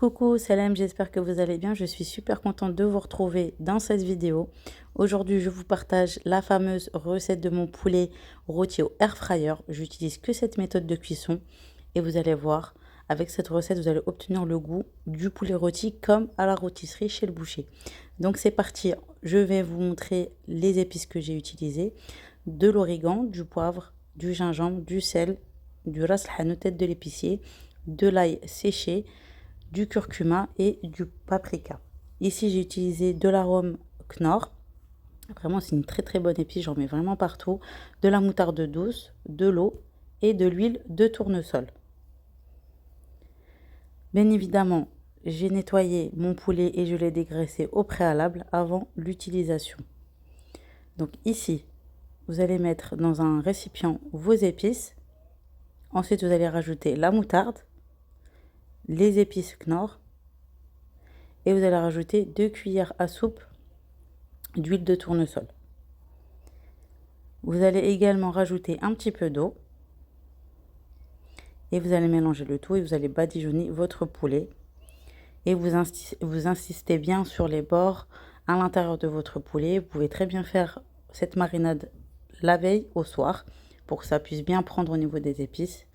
Coucou, salam, j'espère que vous allez bien. Je suis super contente de vous retrouver dans cette vidéo. Aujourd'hui, je vous partage la fameuse recette de mon poulet rôti au air fryer. J'utilise que cette méthode de cuisson et vous allez voir, avec cette recette, vous allez obtenir le goût du poulet rôti comme à la rôtisserie chez le boucher. Donc c'est parti, je vais vous montrer les épices que j'ai utilisées. De l'origan, du poivre, du gingembre, du sel, du ras el tête de l'épicier, de l'ail séché, du curcuma et du paprika. Ici, j'ai utilisé de l'arôme Knorr. Vraiment, c'est une très bonne épice. J'en mets vraiment partout. De la moutarde douce, de l'eau et de l'huile de tournesol. Bien évidemment, j'ai nettoyé mon poulet et je l'ai dégraissé au préalable avant l'utilisation. Donc ici, vous allez mettre dans un récipient vos épices. Ensuite, vous allez rajouter la moutarde, les épices Knorr et vous allez rajouter 2 cuillères à soupe d'huile de tournesol. Vous allez également rajouter un petit peu d'eau et vous allez mélanger le tout et vous allez badigeonner votre poulet et vous insistez bien sur les bords à l'intérieur de votre poulet. Vous pouvez très bien faire cette marinade la veille au soir pour que ça puisse bien prendre au niveau des épices.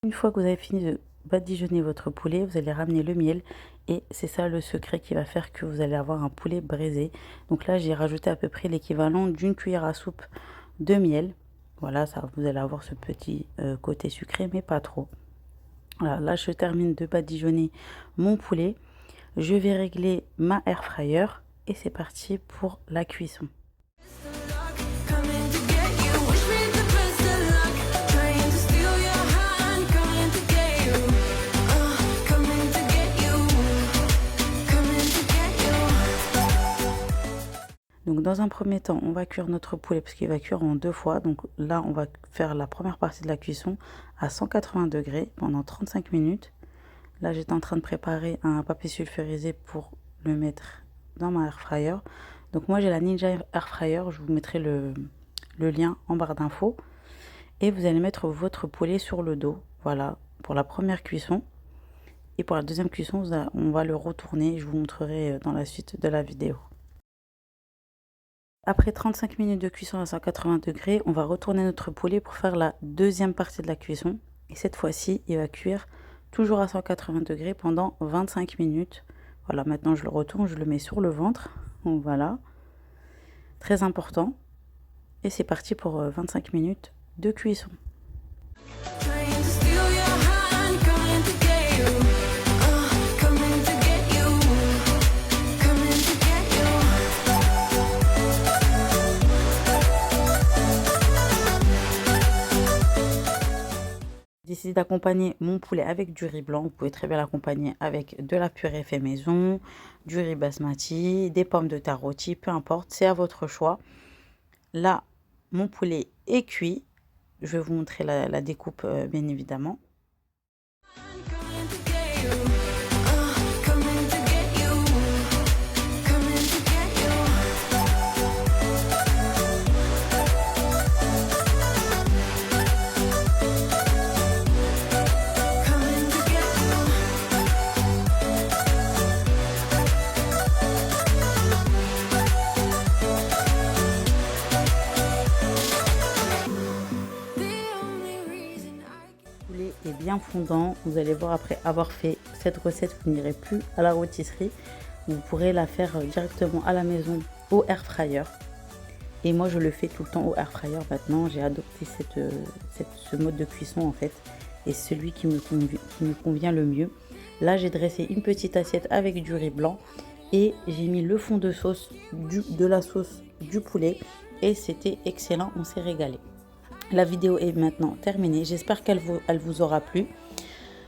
Une fois que vous avez fini de badigeonner votre poulet, vous allez ramener le miel et c'est ça le secret qui va faire que vous allez avoir un poulet braisé. Donc là, j'ai rajouté à peu près l'équivalent d'une cuillère à soupe de miel. Voilà, ça, vous allez avoir ce petit côté sucré, mais pas trop. Voilà, là, je termine de badigeonner mon poulet. Je vais régler ma air fryer et c'est parti pour la cuisson. Donc dans un premier temps, on va cuire notre poulet parce qu'il va cuire en 2 fois. Donc là, on va faire la première partie de la cuisson à 180 degrés pendant 35 minutes. Là, j'étais en train de préparer un papier sulfurisé pour le mettre dans ma air fryer. Donc moi, j'ai la Ninja Air Fryer. Je vous mettrai le lien en barre d'infos. Et vous allez mettre votre poulet sur le dos. Voilà, pour la première cuisson. Et pour la deuxième cuisson, on va le retourner. Je vous montrerai dans la suite de la vidéo. Après 35 minutes de cuisson à 180 degrés, on va retourner notre poulet pour faire la deuxième partie de la cuisson. Et cette fois-ci, il va cuire toujours à 180 degrés pendant 25 minutes. Voilà, maintenant je le retourne, je le mets sur le ventre. Donc voilà, très important. Et c'est parti pour 25 minutes de cuisson. J'ai décidé d'accompagner mon poulet avec du riz blanc. Vous pouvez très bien l'accompagner avec de la purée fait maison, du riz basmati, des pommes de terre rôties, peu importe, c'est à votre choix. Là, mon poulet est cuit. Je vais vous montrer la découpe, bien évidemment. Est bien fondant. Vous allez voir, après avoir fait cette recette, vous n'irez plus à la rôtisserie. Vous pourrez la faire directement à la maison au air fryer. Et moi, je le fais tout le temps au air fryer. Maintenant, j'ai adopté ce mode de cuisson en fait. Et celui qui me convient le mieux. Là, j'ai dressé une petite assiette avec du riz blanc. Et j'ai mis le fond de sauce de la sauce du poulet. Et c'était excellent, on s'est régalé. La vidéo est maintenant terminée. J'espère qu'elle vous aura plu.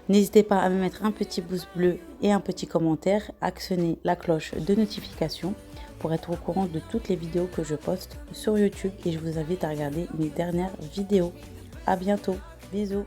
N'hésitez pas à me mettre un petit pouce bleu et un petit commentaire. Actionnez la cloche de notification pour être au courant de toutes les vidéos que je poste sur YouTube. Et je vous invite à regarder mes dernières vidéos. À bientôt. Bisous.